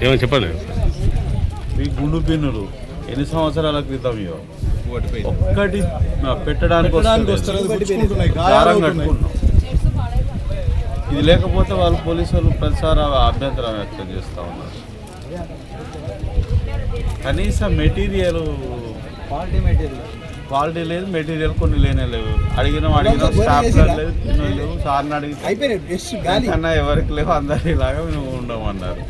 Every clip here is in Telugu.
ఏమని చెప్పండి. ఈ గుండు పిన్నులు ఎన్ని సంవత్సరాల క్రితం ఒక్కటి పెట్టడానికి దారం కట్టుకున్నాం. ఇది లేకపోతే వాళ్ళు పోలీసు వాళ్ళు ప్రతిసారి అభ్యంతరం వ్యక్తం చేస్తూ ఉన్నారు. కనీసం మెటీరియల్ క్వాలిటీ లేదు, మెటీరియల్ కొన్ని లేనే లేవు. అడిగిన స్టాఫ్లర్ లేదు, పిన్నులు లేవు. సార్ని అడిగి కన్నా ఎవరికి లేవు, అందరిలాగా మేము ఉండమన్నారు.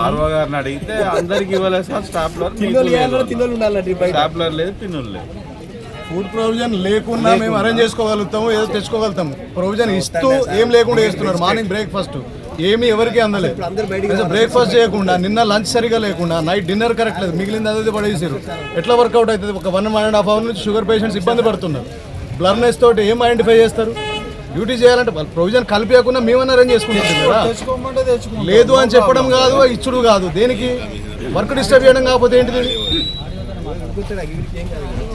ఆర్వో గారిని అడిగితే అందరికి ఇవ్వలేదు సార్ స్టాప్లర్ లేదు, పిన్నులు లేవు. ఫుడ్ ప్రొవిజన్ లేకుండా మేము అరేంజ్ చేసుకోగలుగుతాము, ఏదో తెచ్చుకోగలుగుతాము. ప్రొవిజన్ ఇస్తూ ఏం లేకుండా చేస్తున్నారు. మార్నింగ్ బ్రేక్ఫాస్ట్ ఏమి ఎవరికి అందలేదు. బ్రేక్ఫాస్ట్ చేయకుండా, నిన్న లంచ్ సరిగా లేకుండా, నైట్ డిన్నర్ కరెక్ట్ లేదు, మిగిలింది అదే పడేసారు. ఎట్లా వర్కౌట్ అవుతుంది? ఒక 1.5 hours నుంచి షుగర్ పేషెంట్స్ ఇబ్బంది పడుతున్నారు. బ్లర్నెస్ తోటి ఏం ఐడెంటిఫై చేస్తారు? డ్యూటీ చేయాలంటే ప్రొవిజన్ కలిపేయకుండా మేమన్నా అరేంజ్ చేసుకుంటాం కదా. లేదు అని చెప్పడం కాదు, ఇచ్చుడు కాదు. దేనికి? వర్క్ డిస్టర్బ్ చేయడం కాకపోతే ఏంటిది?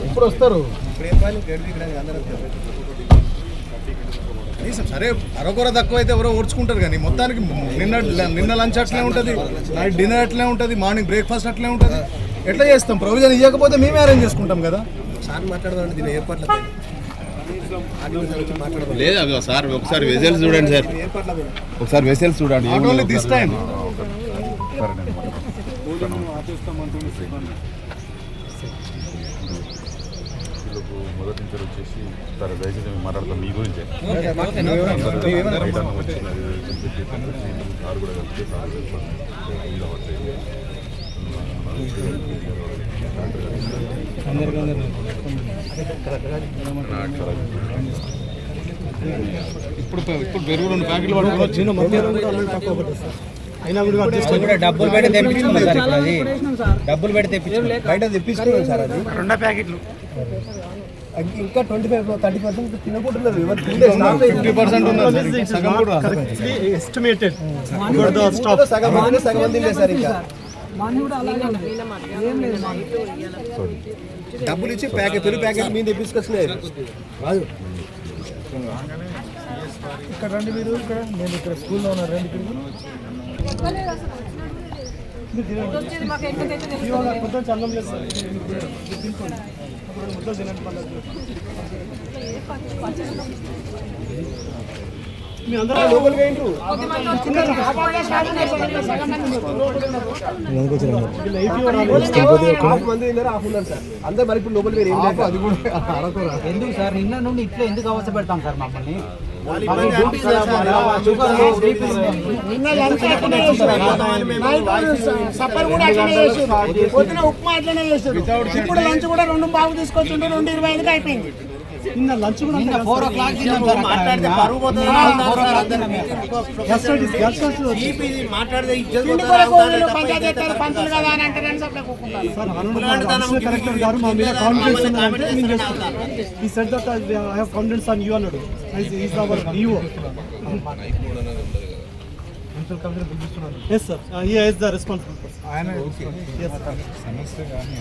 ఇప్పుడు వస్తారు సరే, అరకొర తక్కువ అయితే ఎవరో ఓడ్చుకుంటారు. కానీ మొత్తానికి నిన్న లంచ్ అట్లే ఉంటుంది, నైట్ డిన్నర్ అట్లే ఉంటుంది, మార్నింగ్ బ్రేక్ఫాస్ట్ అట్లే ఉంటుంది. ఎట్లా చేస్తాం? ప్రొవిజన్ ఇవ్వకపోతే మేమే అరేంజ్ చేసుకుంటాం కదా. సార్ మాట్లాడదాం దీని ఏర్పాట్లు లేదు సార్. ఒకసారి వెసల్స్ చూడండి సార్, ఒకసారి వెసల్స్ చూడండి. ఓన్లీ దిస్ టైం మొదటి నుంచి వచ్చేసి సార్ దయచేసి మేము మాట్లాడతాం మీ గురించే. సార్ కూడా కలిపితే సార్ ఇప్పుడు పెరుగు 2 ప్యాకెట్లు పడుకోవచ్చు. అయినా కూడా డబ్బులు పెట్టి తెప్పించుకున్నాం సార్. ఇప్పుడు అది డబ్బులు పెట్టి బయట తెప్పించుకున్నాం సార్. అది 2 ప్యాకెట్లు ఇంకా 25-30% తినకుంటున్నారు. 50% ఉన్నది, సగం కూడా ఎస్టిమేటెడ్ సగం మంది లేదు సార్. ఇంకా డబ్బులు ఇచ్చి పెరుగు ప్యాకెట్ మీద తెప్పించుకొచ్చినారు. ఇక్కడ రండి మీరు. ఇక్కడ నేను ఇక్కడ స్కూల్లో ఉన్నారు. రండి ఇక్కడికి. పొద్దున్న చల్లం లేదు సార్. ముద్ద తినండి. మీ అందరూ లోపలికి అయిండ్రు. అందరు మరి ఇప్పుడు లోపలికి అది కూడా ఎందుకు సార్? నిన్న నుండి ఇట్లా ఎందుకు అవసరం పెడతాం సార్ మమ్మల్ని? పొద్దున ఉప్మా అట్లనే చేస్తారు. ఇప్పుడు లంచ్ కూడా 2 బాగు తీసుకొచ్చిండు. 2:25కి అయిపోయింది. నిన్న లంచ్ కూడా 4 o'clock పంతులు కదా అని అంటారని supply కూకుంటారు. Yes sir, he is the responsible person. సమస్య కానీ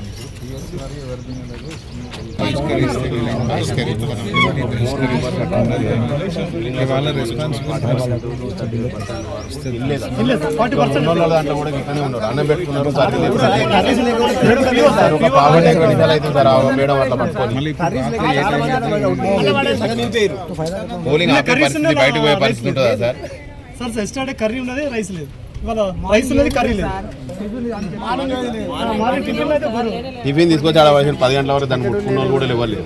వాళ్ళ రెస్పాన్సిబిలిటీ దాంట్లో కూడా ఇక్కడనే ఉన్నారు. అన్నం పెట్టుకున్నారు మేడం అట్లా పట్టుకొని పోలింగ్ ఆపే పరిస్థితి, బయటకు పోయే పరిస్థితి ఉంటుందా సార్? సార్ ఎస్టర్డే కర్రీ ఉన్నది, రైస్ లేదు. ఇవాళ రైస్ ఉన్నది, కర్రీ లేదు. టిఫిన్ తీసుకొచ్చి ఆడ 10 గంటల వరకు దాన్ని ముట్టుకున్న వాళ్ళు కూడా ఇవ్వలేదు.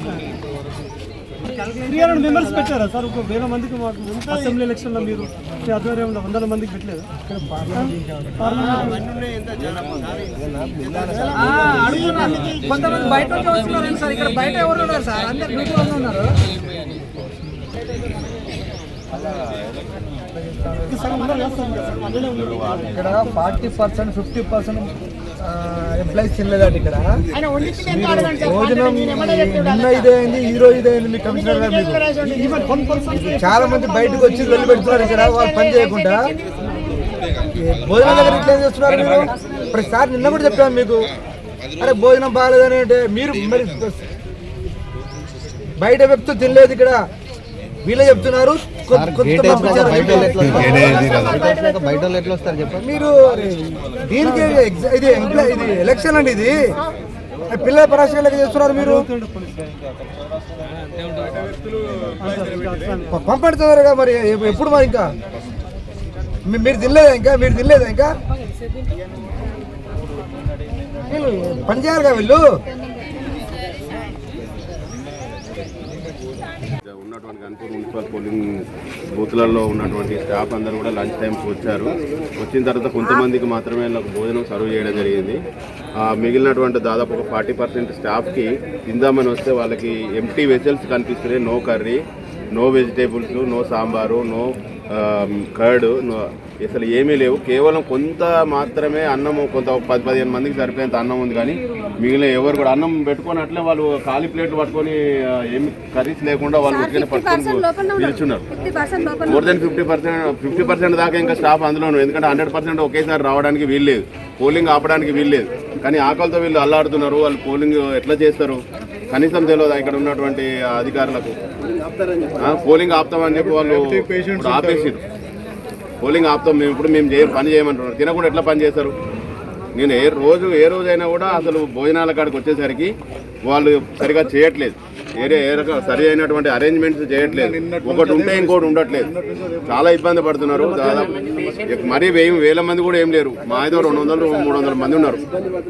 300 మెంబర్స్ పెట్టారా సార్? 1000 మందికి అసెంబ్లీ ఎలక్షన్లో మీరు మీ ఆధ్వర్యంలో 100 మందికి పెట్టలేదు. కొంతమంది బయట వస్తున్నారు సార్. ఇక్కడ బయట ఎవరు ఉన్నారు సార్? అందరు డ్యూటీలో ఉన్నారు. ఇక్కడ 40%, 50% ఎంప్లాయీస్ తినలేదండి. ఇక్కడ భోజనం నిన్న ఇదేంది, ఈ రోజు ఇదేంది. మీ కమిషనర్ గారు చాలా మంది బయటకు వచ్చి వెళ్ళి పెడుతున్నారు. ఇక్కడ వాళ్ళు పని చేయకుండా భోజనం దగ్గర ఇట్లా చేస్తున్నారు మీరు. ప్రతిసారి నిన్న కూడా చెప్పాము మీకు, అరే భోజనం బాగాలేదని. అంటే మీరు మరి బయట వ్యక్తులు తినలేదు ఇక్కడ, వీళ్ళే చెప్తున్నారు. మీరు దీనికి ఇది ఎలక్షన్ అండి, ఇది పిల్లల పరాశ చేస్తున్నారు మీరు. పంపడుతున్నారుగా మరి ఎప్పుడు మరి ఇంకా మీరు తినలేదా ఇంకా వీళ్ళు పని చేయాలిగా వీళ్ళు. ఉన్నటువంటి గన్పూర్ మున్సిపల్ పోలింగ్ బూత్లలో ఉన్నటువంటి స్టాఫ్ అందరూ కూడా లంచ్ టైంకి వచ్చారు. వచ్చిన తర్వాత కొంతమందికి మాత్రమే వాళ్ళకు భోజనం సర్వ్ చేయడం జరిగింది. మిగిలినటువంటి దాదాపు ఒక 40% స్టాఫ్కి తిందామని వస్తే వాళ్ళకి ఎంటీ వెజల్స్ కనిపిస్తున్నాయి. No curry, no vegetables, no sambar, no curd, అసలు ఏమీ లేవు. కేవలం కొంత మాత్రమే అన్నము, కొంత 10-15 మందికి సరిపోయేంత అన్నం ఉంది. కానీ మిగిలిన ఎవరు కూడా అన్నం పెట్టుకొని అట్లే వాళ్ళు ఖాళీ ప్లేట్లు పట్టుకొని ఏమి కర్రీస్ లేకుండా వాళ్ళు ఉట్టిగానే పట్టుకొని నిల్చున్నారు. మోర్ దెన్ 50% దాకా ఇంకా స్టాఫ్ అందులోను. ఎందుకంటే 100% ఒకేసారి రావడానికి వీల్లేదు, పోలింగ్ ఆపడానికి వీల్లేదు. కానీ ఆకలితో వీళ్ళు అల్లాడుతున్నారు. వాళ్ళు పోలింగ్ ఎట్లా చేస్తారు కనీసం తెలియదు ఇక్కడ ఉన్నటువంటి అధికారులకు. పోలింగ్ ఆపుతామని చెప్పి వాళ్ళు ఆపేసారు. పోలింగ్ ఆపుతాం మేము, ఇప్పుడు మేము పని చేయమంటున్నారు. తినకుండా ఎట్లా పని చేస్తారు? నేను ఏ రోజైనా కూడా అసలు భోజనాల కాడికి వచ్చేసరికి వాళ్ళు సరిగా చేయట్లేదు. సరి అయినటువంటి అరేంజ్మెంట్స్ చేయట్లేదు. ఒకటి ఉంటే ఇంకోటి ఉండట్లేదు. చాలా ఇబ్బంది పడుతున్నారు. దాదాపు మరీ 1000 మంది కూడా ఏం లేరు. మా ఐదో 200-300 మంది ఉన్నారు.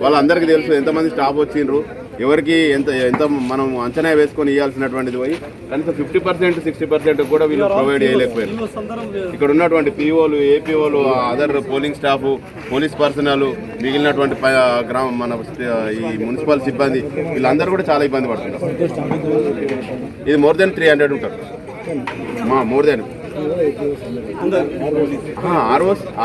వాళ్ళందరికీ తెలుసు ఎంతమంది స్టాఫ్ వచ్చిండ్రు, ఎవరికి ఎంత మనం అంచనా వేసుకొని ఇవ్వాల్సినటువంటిది పోయి కనీసం 50%-60% కూడా వీళ్ళు ప్రొవైడ్ చేయలేకపోయారు. ఇక్కడ ఉన్నటువంటి పిఓలు, ఏపీఓలు, other polling staff, police personnel, మిగిలినటువంటి మన ఈ మున్సిపల్ సిబ్బంది వీళ్ళందరూ కూడా చాలా ఇబ్బంది పడుతున్నారు. ఇది మోర్ దెన్ 300 ఉంటారు. మోర్ దెన్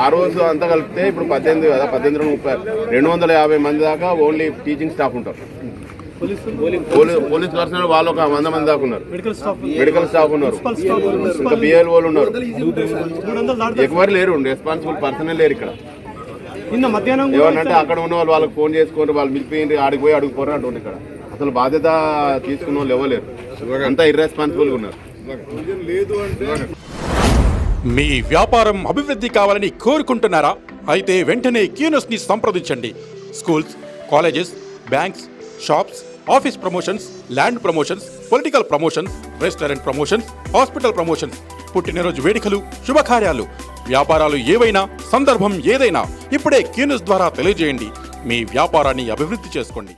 ఆర్ఓస్ అంతా కలిపితే ఇప్పుడు 18 కదా, 18-30 250 మంది దాకా ఓన్లీ టీచింగ్ స్టాఫ్ ఉంటారు. పోలీస్ పర్సనల్ వాళ్ళు ఒక 100 మంది దాకా ఉన్నారు. మెడికల్ స్టాఫ్ ఉన్నారు, ఇంకా బిఎల్ఓలు ఉన్నారు. ఎవరు లేరు, రెస్పాన్సిబుల్ పర్సనల్ లేరు ఇక్కడ. ఏమన్నంటే అక్కడ ఉన్న వాళ్ళకి ఫోన్ చేసుకొని వాళ్ళు మిగిలిపోయింది, ఆడికి పోయి అడుగుపోరు అంటుంది. ఇక్కడ అసలు బాధ్యత తీసుకున్న వాళ్ళు ఇవ్వలేరు, అంతా ఇర్రెస్పాన్సిబుల్గా ఉన్నారు. మీ వ్యాపారం అభివృద్ధి కావాలని కోరుకుంటున్నారా? అయితే వెంటనే క్యూనస్ని సంప్రదించండి. Schools, colleges, banks, shops, office promotions, land promotions, political promotions, restaurant promotions, hospital promotions, పుట్టినరోజు వేడుకలు, శుభకార్యాలు, వ్యాపారాలు ఏవైనా, సందర్భం ఏదైనా ఇప్పుడే క్యూనస్ ద్వారా తెలియజేయండి. మీ వ్యాపారాన్ని అభివృద్ధి చేసుకోండి.